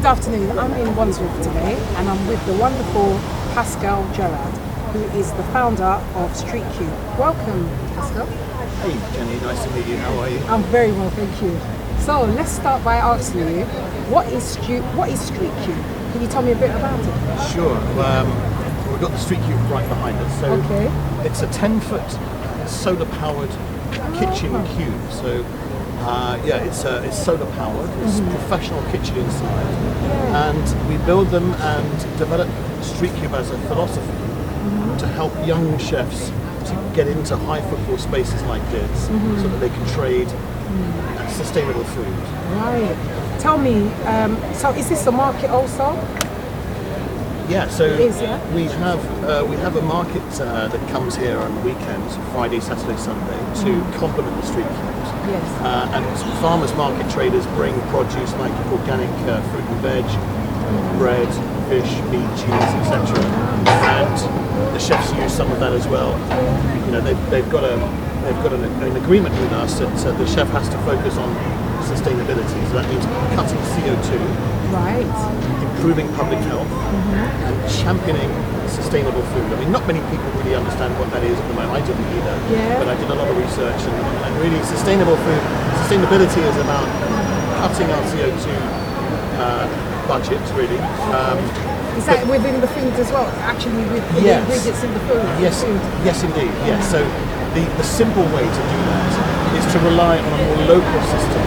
afternoon. I'm in Wandsworth today, and I'm with the wonderful Pascall Gerrard, who is the founder of Streetcube. Welcome, Pascall. Hey, Jenny. Nice to meet you. How are you? I'm very well, thank you. So let's start by asking you, what is Streetcube? Can you tell me a bit about it? Sure. We've got the Streetcube right behind us. So it's a 10-foot solar-powered kitchen cube. So it's solar powered. It's professional kitchen inside, and we build them and develop Streetcube as a philosophy to help young chefs to get into high footfall spaces like this, so that they can trade sustainable food. Right. Tell me. So is this a market also? Yeah, so we have a market that comes here on weekends, Friday, Saturday, Sunday, to complement the street cubes. Yes. And farmers market traders bring produce like organic fruit and veg, bread, fish, meat, cheese, etc. And the chefs use some of that as well. You know, they've got an agreement with us that the chef has to focus on sustainability. So that means cutting CO2. Right. Improving public health and championing sustainable food. I mean, not many people really understand what that is at the moment. I didn't either, but I did a lot of research, and really sustainable food, sustainability is about cutting our CO2 budgets, really. Is that within the food as well? Actually, with the ingredients in the food? Yes, indeed, yes. So the simple way to do that is to rely on a more local system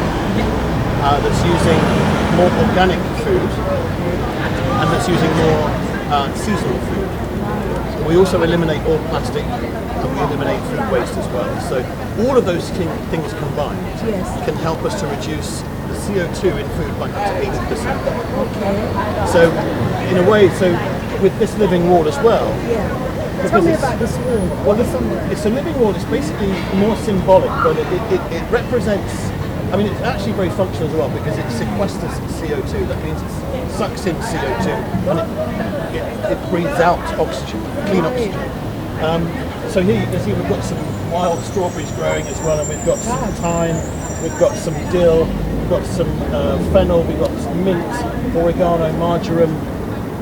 that's using more organic food and that's using more seasonal food. We also eliminate all plastic and we eliminate food waste as well. So all of those things combined can help us to reduce the CO2 in food by up to 80%. Okay. So in a way, with this living wall as well. Tell me about this wall. Well, it's a living wall. It's basically more symbolic, but it represents. I mean, it's actually very functional as well because it sequesters CO2. That means it sucks in CO2 and it breathes out oxygen, clean oxygen. So here you can see we've got some wild strawberries growing as well, and we've got some thyme, we've got some dill, we've got some fennel, we've got some mint, oregano, marjoram.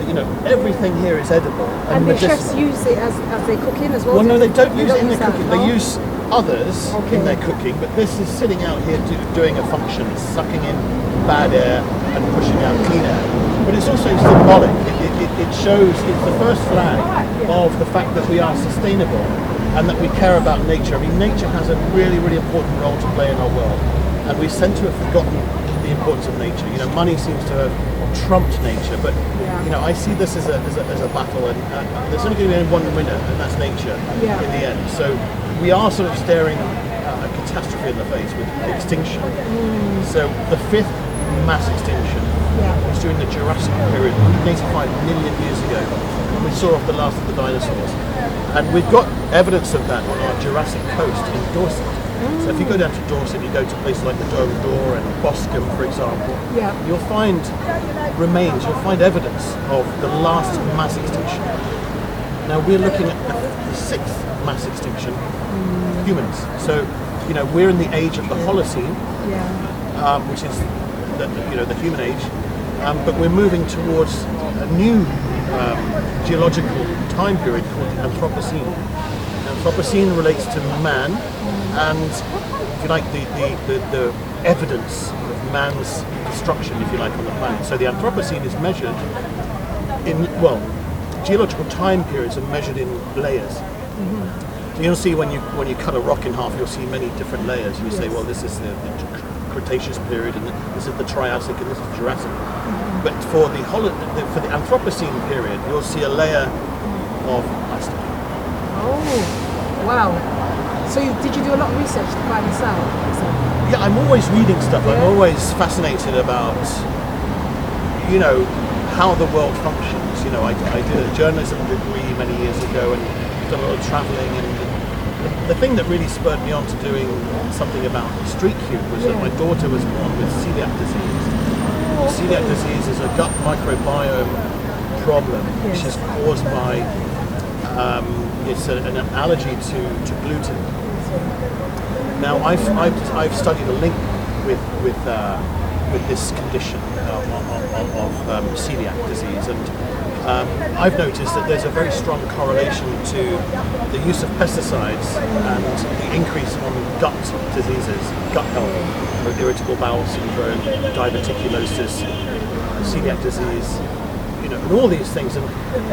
You know, everything here is edible. And the chefs use it as they cook in as well? Well, no, they don't use it in their cooking. They use others in their cooking, but this is sitting out here doing a function. It's sucking in bad air and pushing out clean air. But it's also symbolic. It shows, it's the first flag of the fact that we are sustainable and that we care about nature. I mean, nature has a really, really important role to play in our world, and we seem to have forgotten the importance of nature. You know, money seems to have trumped nature, but you know, I see this as a battle, and there's only going to be one winner, and that's nature in the end. So we are sort of staring a catastrophe in the face with extinction. So the fifth mass extinction was during the Jurassic period, 185 million years ago, when we saw off the last of the dinosaurs. And we've got evidence of that on our Jurassic coast in Dorset. So if you go down to Dorset, you go to places like the Dome d'Or and Boscombe, for example, you'll find remains, you'll find evidence of the last mass extinction. Now we're looking at the sixth mass extinction, humans. So, you know, we're in the age of the Holocene, which is the human age, but we're moving towards a new geological time period called the Anthropocene. Anthropocene relates to man, and if you like, the evidence of man's destruction, if you like, on the planet. So the Anthropocene is measured in, geological time periods are measured in layers. So you'll see when you cut a rock in half, you'll see many different layers. You say, well, this is the Cretaceous period, and this is the Triassic, and this is Jurassic. But for the Anthropocene period, you'll see a layer of plastic. Oh, wow. So did you do a lot of research to find this out? Yeah, I'm always reading stuff. I'm always fascinated about, you know, how the world functions. You know, I did a journalism degree many years ago and done a lot of travelling, and the thing that really spurred me on to doing something about Streetcube was that my daughter was born with celiac disease. Celiac disease is a gut microbiome problem which is caused by it's an allergy to gluten. Now I've studied a link with with this condition of celiac disease, and I've noticed that there's a very strong correlation to the use of pesticides and the increase on gut diseases, gut health, irritable bowel syndrome, diverticulosis, celiac disease, and all these things, and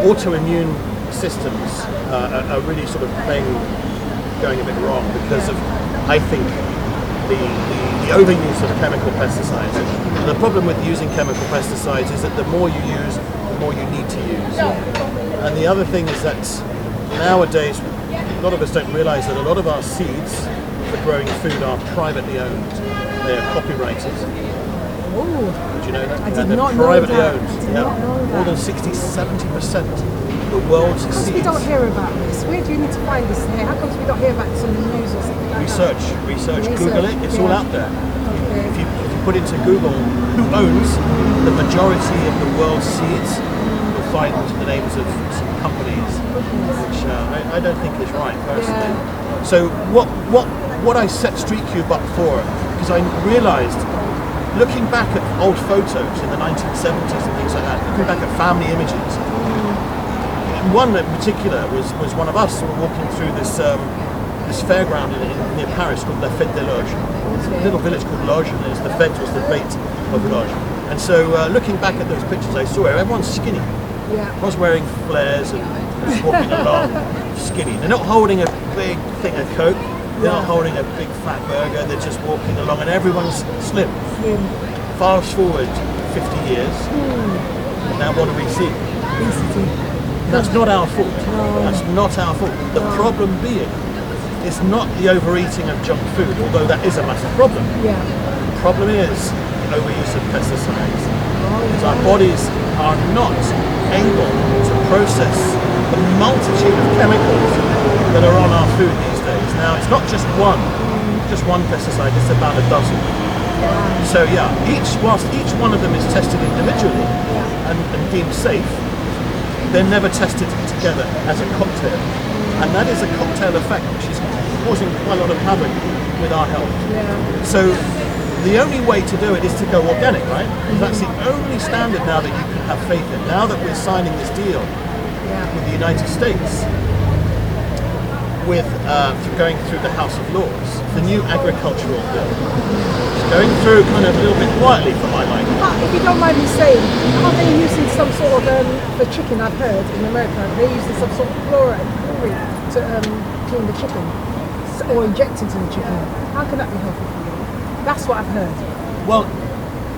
autoimmune systems are really sort of going a bit wrong because of, I think, the overuse of chemical pesticides. And the problem with using chemical pesticides is that the more you use, the more you need to use. And the other thing is that nowadays, a lot of us don't realise that a lot of our seeds for growing food are privately owned. They are copyrighted. Ooh, did you know that? I did and they're not know privately that. owned. I did not know that. More than 60-70% of the world's seeds. We don't hear about this. Where do you need to find this here? How come we don't hear about this on the news or something like Research, Google it, it's all out there. Okay. If you put into Google who owns the majority of the world's seeds, you'll find the names of some companies, which I don't think is right, personally. Yeah. So what I set streetcube up for, because I realised, looking back at old photos in the 1970s and things like that, looking back at family images, one in particular was one of us walking through this fairground near Paris called La Fête des Loges. It's a little village called Loges, and the fête was the fête of Loges. And so looking back at those pictures I saw, everyone's skinny. Yeah. Everyone's wearing flares and just walking along skinny. They're not holding a big thing of Coke. They're not holding a big fat burger, they're just walking along and everyone's slim. Fast forward 50 years, now what do we see? That's not our fault. That's not our fault. The problem being, it's not the overeating of junk food, although that is a massive problem. Yeah. The problem is the overuse of pesticides. Because our bodies are not able to process the multitude of chemicals that are on our food these days. Now, it's not just one pesticide, it's about a dozen. So yeah, whilst each one of them is tested individually and deemed safe, they're never tested together as a cocktail. And that is a cocktail effect which is causing quite a lot of havoc with our health. So the only way to do it is to go organic, right? That's the only standard now that you can have faith in. Now that we're signing this deal with the United States, with going through the House of Lords, the new agricultural bill. It's going through kind of a little bit quietly for my liking. If you don't mind me saying, are they using some sort of, the chicken I've heard in America, they're using some sort of chlorine to clean the chicken, or inject into the chicken. How can that be healthy for you? That's what I've heard. Well,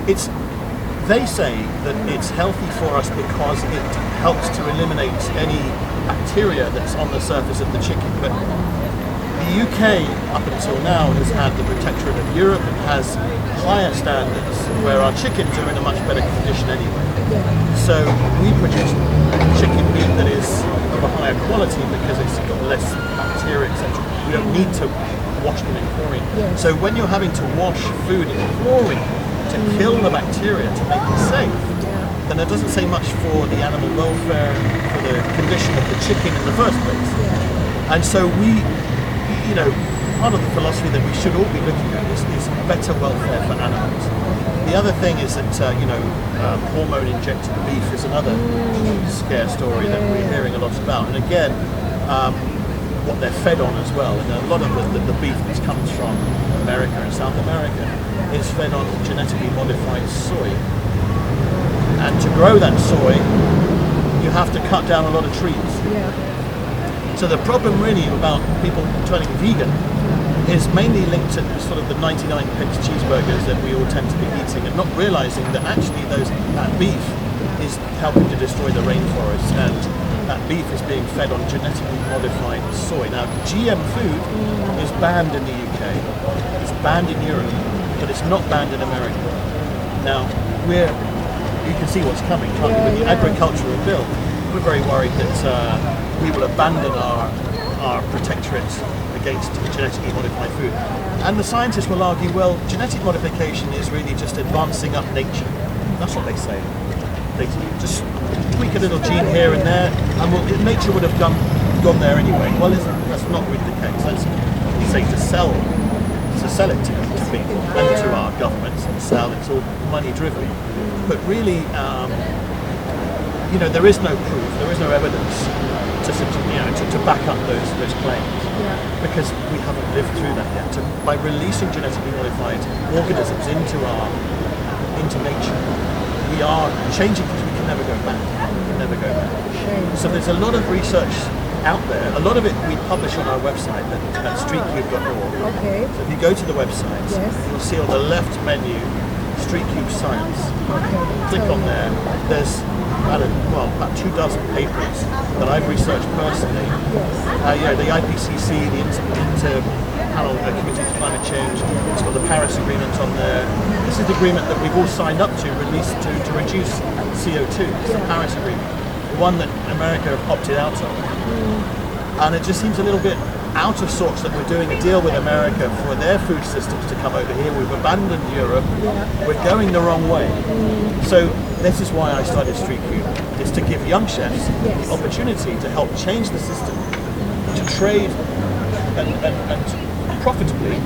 they say that it's healthy for us because it helps to eliminate any bacteria that's on the surface of the chicken. But the UK, up until now, has had the protectorate of Europe and has higher standards where our chickens are in a much better condition anyway. So we produce chicken meat that is of a higher quality because it's got less bacteria, etc. We don't need to wash them in chlorine. So when you're having to wash food in chlorine to kill the bacteria to make it safe, then it doesn't say much for the animal welfare, for the condition of the chicken in the first place. And so part of the philosophy that we should all be looking at is better welfare for animals. The other thing is that, hormone injected beef is another scare story that we're hearing a lot about. And again, what they're fed on as well. And a lot of the beef that comes from America and South America is fed on genetically modified soy. And to grow that soy, you have to cut down a lot of trees. So the problem really about people turning vegan is mainly linked to sort of the 99 pence cheeseburgers that we all tend to be eating, and not realising that actually that beef is helping to destroy the rainforest, and that beef is being fed on genetically modified soy. Now, GM food is banned in the UK, it's banned in Europe, but it's not banned in America. Now, you can see what's coming, can't you? With the agricultural bill, we're very worried that we will abandon our protectorate against genetically modified food. And the scientists will argue, well, genetic modification is really just advancing up nature. That's what they say. They just tweak a little gene here and there, and nature would have gone there anyway. Well, that's not really the case. That's, you say, to sell to sell it to people and to our governments and sell. It's all money driven. But really, there is no proof, there is no evidence to back up those claims, because we haven't lived through that yet. By releasing genetically modified organisms into nature, we are changing things. We can never go back. So there's a lot of research out there. A lot of it we publish on our website at streetcube.org. Okay. So if you go to the website, you'll see on the left menu, Streetcube Science. Okay. Click on there. There's about 24 papers that I've researched personally. Yes. The IPCC, the Inter-Panel Committee to Climate Change, it's got the Paris Agreement on there. This is the agreement that we've all signed up to reduce CO2. It's the Paris Agreement, the one that America have opted out of. And it just seems a little bit out of sorts that we're doing a deal with America for their food systems to come over here. We've abandoned Europe. We're going the wrong way. So this is why I started Streetcube, is to give young chefs the opportunity to help change the system, to trade and profitably.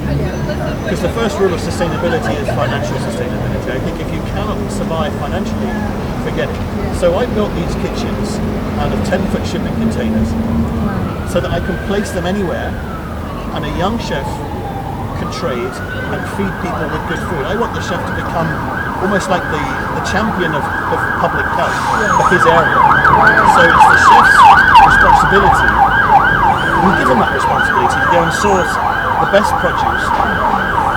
Because the first rule of sustainability is financial sustainability. I think if you cannot survive financially, forget it. So I built these kitchens out of 10-foot shipping containers so that I can place them anywhere, and a young chef can trade and feed people with good food. I want the chef to become almost like the champion of public health of his area. So it's the chef's responsibility. We give him that responsibility to go and source the best produce,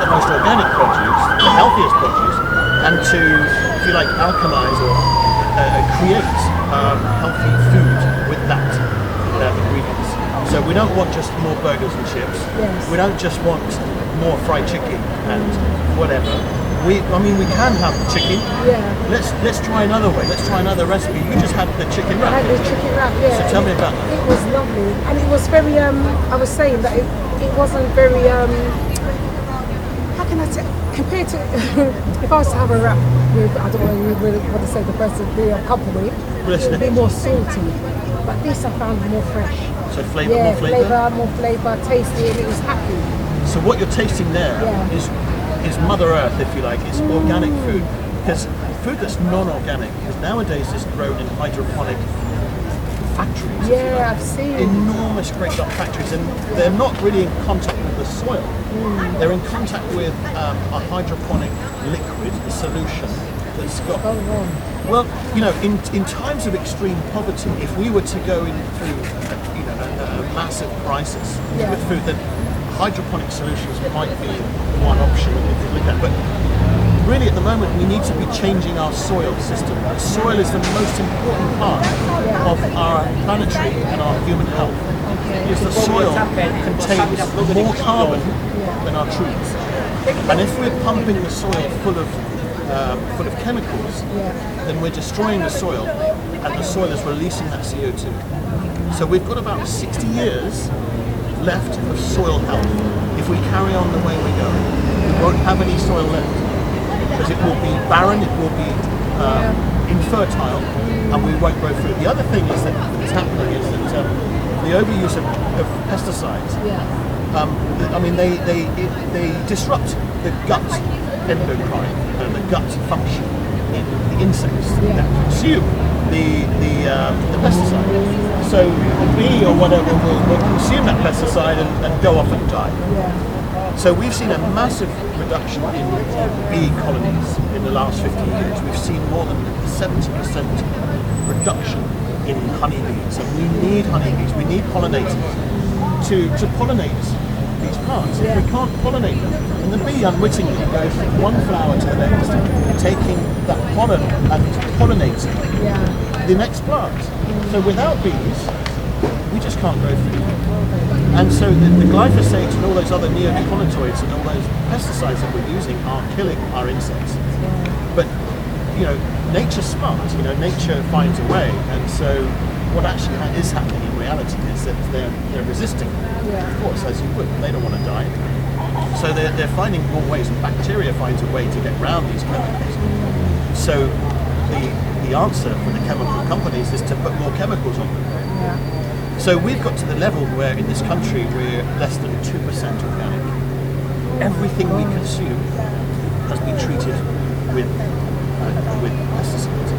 the most organic produce, the healthiest produce, and to, if you like, alchemize or create healthy food with that ingredients. So we don't want just more burgers and chips. Yes. We don't just want more fried chicken and whatever. We can have chicken. Yeah. Let's try another way. Let's try another recipe. You just had the chicken wrap. I had the chicken wrap, yeah. So tell me about that. It was lovely, and it was very. I was saying that it wasn't very. How can I say? Compared to if I was to have a wrap with, I don't really want to say the company, it would be more salty. But this I found more fresh. So more flavour? More flavour, tasty, and it was happy. So what you're tasting there is Mother Earth, if you like. It's organic food. Because food that's non-organic is nowadays just grown in hydroponic factories. Yeah, I've seen. Enormous great big factories, and they're not really in contact with the soil. They're in contact with a hydroponic liquid, a solution that's got... Well, in times of extreme poverty, if we were to go into a massive crisis with food, then hydroponic solutions might be one option that we could look at. But really, at the moment, we need to be changing our soil system. The soil is the most important part of our planetary and our human health. Because the soil contains more carbon than our trees. And if we're pumping the soil full of chemicals, then we're destroying the soil, and the soil is releasing that CO2. So we've got about 60 years left of soil health. If we carry on the way we're going, we won't have any soil left, because it will be barren, it will be infertile, and we won't grow food. The other thing is that's happening is that the overuse of pesticides, they disrupt the gut endocrine, the gut function in the insects that consume the pesticide. So the bee or whatever will consume that pesticide and go off and die. So we've seen a massive reduction in bee colonies in the last 50 years. We've seen more than 70% reduction in honeybees, and we need honeybees, we need pollinators to pollinate these plants. If we can't pollinate them, and the bee unwittingly goes from one flower to the next, taking that pollen and pollinating the next plant. So without bees, we just can't grow food. And so the glyphosate and all those other neonicotinoids and all those pesticides that we're using are killing our insects. But nature's smart. Nature finds a way, and so what actually is happening in reality is that they're resisting. Of course, as you would, they don't want to die. So they're finding more ways, and bacteria finds a way to get around these chemicals. So the answer for the chemical companies is to put more chemicals on them. So we've got to the level where in this country we're less than 2% organic. everything we consume has been treated with pesticides.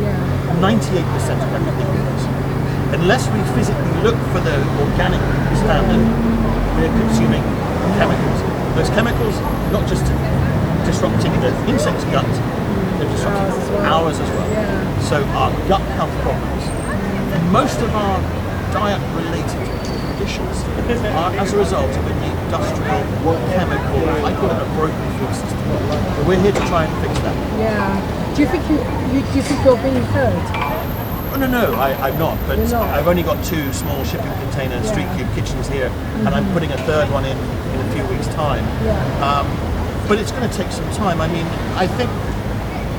98% of everything we consume. Unless we physically look for the organic standard, we're consuming chemicals. Those chemicals, not just disrupting the insect's gut, they're disrupting ours as well. So our gut health problems, most of our diet-related conditions are as a result of an industrial, chemical, I call it a broken food system. But we're here to try and fix that. Do you think you're being heard? Oh, no, I'm not. But I've only got 2 small shipping container streetcube kitchens here, and I'm putting a 3rd one in a few weeks' time. But it's going to take some time. I mean, I think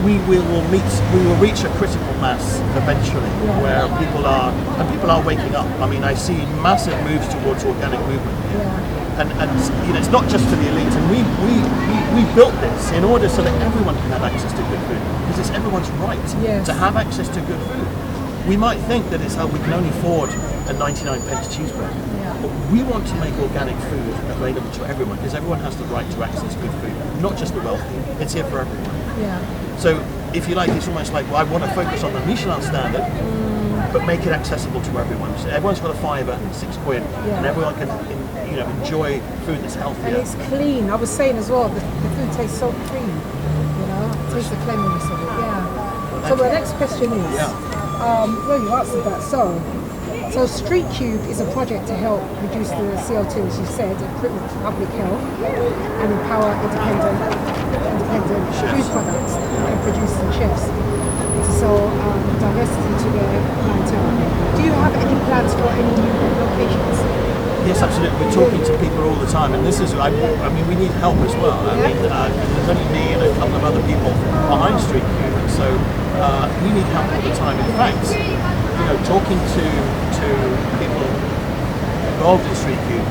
we will reach a critical mass eventually, where people are waking up. I mean, I see massive moves towards organic movement here. And you know, it's not just for the elite. And we built this in order so that everyone can have access to good food, because it's everyone's right to have access to good food. We might think that it's how we can only afford a 99 pence cheeseburger, but we want to make organic food available to everyone, because everyone has the right to access good food, not just the wealthy. It's here for everyone. So if you like, it's almost like, well, I want to focus on the Michelin standard, but make it accessible to everyone. So everyone's got a fiver, £6, and everyone can enjoy food that's healthier. And it's clean. I was saying as well, the food tastes so clean. Taste the cleanliness of it. So my next question is, well, you answered that. So streetcube is a project to help reduce the CO2, as you said, improve public health, and empower independent food products and producers and chefs to sell diversity to their clientele. Do you have any plans for any new locations? Yes, absolutely. We're talking to people all the time, and this is, I mean, we need help as well. I mean, there's only me and a couple of other people behind streetcube, and so we need help all the time. In fact, talking to people involved in streetcube,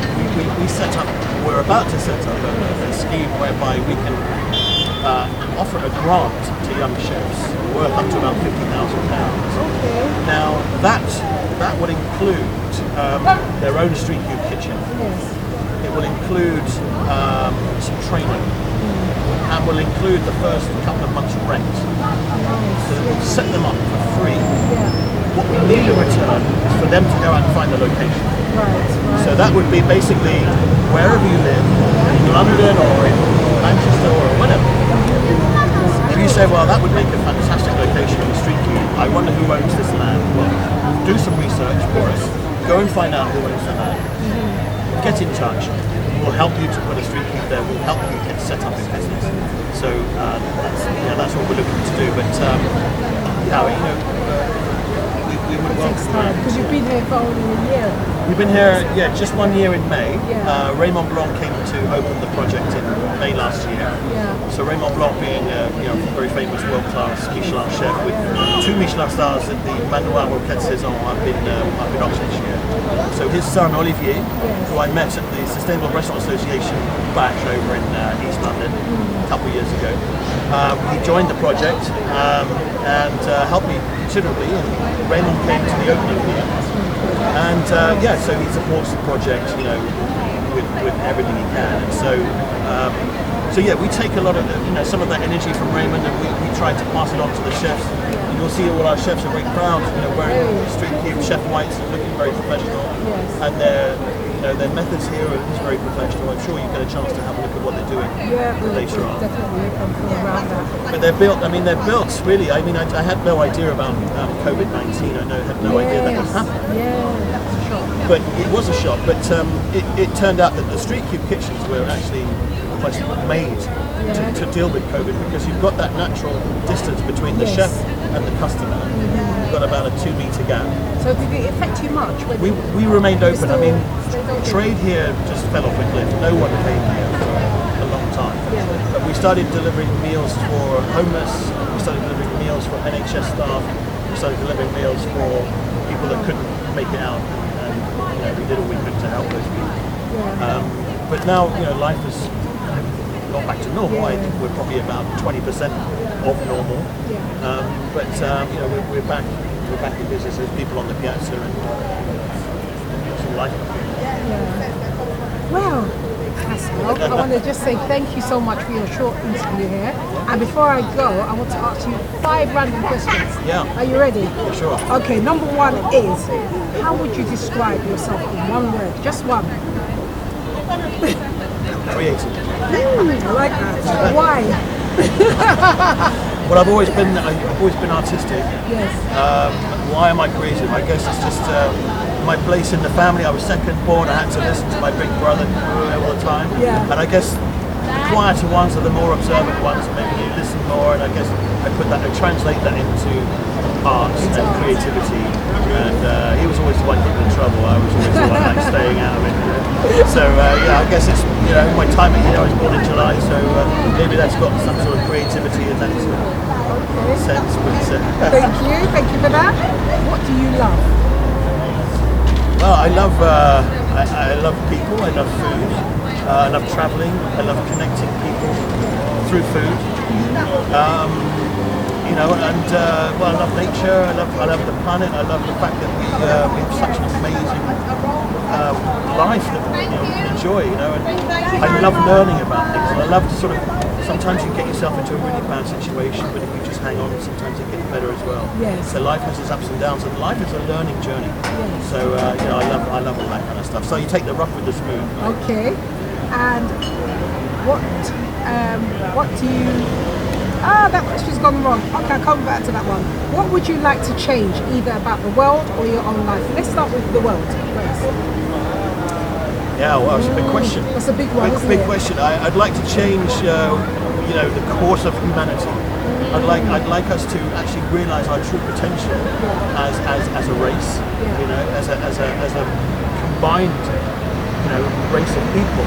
we're about to set up a scheme whereby we can offer a grant to young chefs worth up to about £50,000. Now that would include their own streetcube kitchen. It will include some training, and will include the first couple of months' rent. So we'll set them up for free. What we need in return is for them to go out and find the location. So that would be basically wherever you live, in London or in Manchester or whatever. If you say, well, that would make a fantastic location on the streetcube, I wonder who owns this land. Well, do some research for us, go and find out who owns the land, get in touch, we'll help you to put a streetcube there, we'll help you get set up in business. So that's what we're looking to do. But we would welcome that. Because you've been here for only a year. We've been here, just 1 year in May. Raymond Blanc came to open the project in May last year. So Raymond Blanc being a very famous world-class Michelin chef with 2 Michelin stars at the Manoir Roquette Saison up in Oxfordshire. So his son Olivier, who I met at the Sustainable Restaurant Association bash over in East London a couple of years ago, he joined the project and helped me considerably. And Raymond came to the opening here. And so he supports the project, with everything he can. And so we take a lot of some of that energy from Raymond, and we try to pass it on to the chefs. And you'll see all our chefs are very proud, wearing streetcube chef whites, looking very professional, and their methods here are very professional. I'm sure you get a chance to have a look at what they're doing later on. Definitely, around that. But they're built really. I mean, I had no idea about COVID-19. I had no idea that would happen. That was a shock. But it was a shock. But it turned out that the streetcube kitchens were actually almost made to deal with COVID, because you've got that natural distance between the chef and the customer. You've got about a 2-meter gap. So did it affect you much? We remained open. I mean, trade here just fell off a cliff. No one came here for a long time. But we started delivering meals for homeless. We started delivering meals for NHS staff. We started delivering meals for people that couldn't make it out. And we did all we could to help those people. But now, life has gone back to normal. I think we're probably about 20% of normal. But we're back. We're back in business. There's people on the piazza and some life. Well, Pascall. I want to just say thank you so much for your short interview here. And before I go, I want to ask you 5 random questions. Yeah. Are you ready? Yeah, sure. Okay, number 1 is, how would you describe yourself in 1 word? Just 1. Creative. I like that. Why? Well, I've always been artistic. Yes. Why am I creative? I guess it's just my place in the family. I was second born. I had to listen to my big brother all the time. Yeah. And I guess the quieter ones are the more observant ones. Maybe you listen more, and I guess I translate that into art and creativity. And he was always the one getting in trouble. I was always the one like staying out of it. So yeah, I guess it's my time at I was born in July, so maybe that's got some sort of creativity in that sense. But, Thank you for that. What do you love? well, I love people. I love food. I love traveling. I love connecting people through food. And well, I love nature. I love the planet. I love the fact that we have such an amazing life that we enjoy. And I love learning about things. And I love to sort of. Sometimes you get yourself into a really bad situation, but if you just hang on, sometimes it gets better as well. Yes. So life has its ups and downs, and life is a learning journey. Yes. So I love all that kind of stuff. So you take the rough with the smooth. Right? Okay. And what do you? That question's gone wrong. Okay, I'll come back to that one. What would you like to change, either about the world or your own life? Let's start with the world first. Yeah, well, it's a big question. That's a big one, isn't Big it? question. I'd like to change, the course of humanity. I'd like us to actually realise our true potential as a race. As a combined, race of people.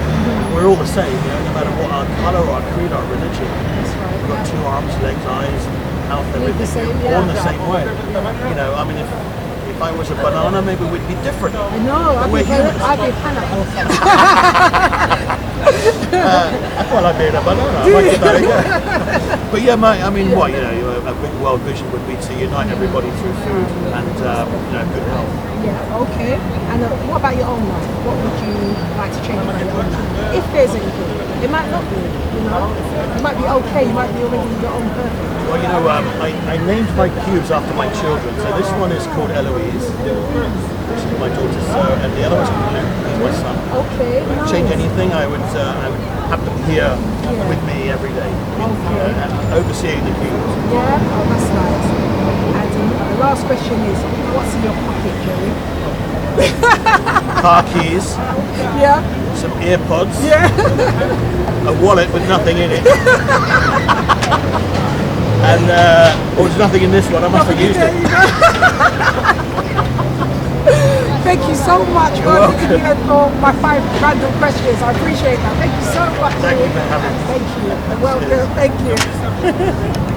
We're all the same. No matter what our colour, our creed, our religion. That's right. We've got 2 arms, legs, eyes, mouth, everything. Born the same way. I mean, if I was a banana, maybe we'd be different. I know. I'd be pineapple. Well, I'd be in a banana. I might give that a go. But yeah, a big world vision would be to unite everybody through food and good health. Yeah. Okay. And what about your own life? What would you like to change about your own life? If there's anything, it might not be. You might be okay. You might be already your own perfect. Well, I named my cubes after my children. So this one is called Eloise, which is my daughter's, and the other one's called Luke, who's my son. Okay. If I could change anything, I would have them here with me every day, and overseeing the cubes. Yeah. Oh, that's nice. And the last question is, what's in your pocket, Jerry? Car keys. Yeah. Some earpods. Yeah. A wallet with nothing in it. And there's nothing in this one. I must have used it. Thank you so much for my 5 random questions. I appreciate that. Thank you so much. Thank you for having me. Thank you. Welcome. Thank you.